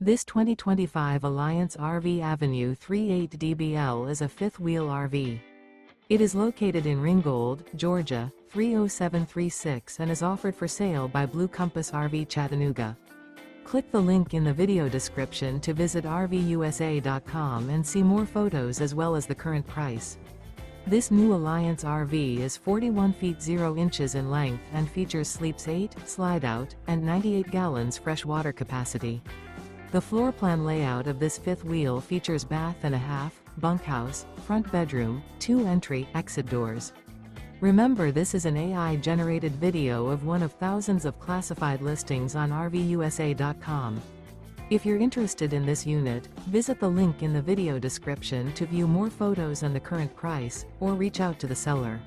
This 2025 Alliance RV Avenue 38 DBL is a fifth-wheel RV. It is located in Ringgold, Georgia, 30736 and is offered for sale by Blue Compass RV Chattanooga. Click the link in the video description to visit RVUSA.com and see more photos as well as the current price. This new Alliance RV is 41 feet 0 inches in length and features sleeps 8, slide-out, and 98 gallons fresh water capacity. The floor plan layout of this fifth wheel features bath and a half, bunkhouse, front bedroom, 2 entry/exit doors. Remember, this is an AI-generated video of one of thousands of classified listings on RVUSA.com. If you're interested in this unit, visit the link in the video description to view more photos and the current price, or reach out to the seller.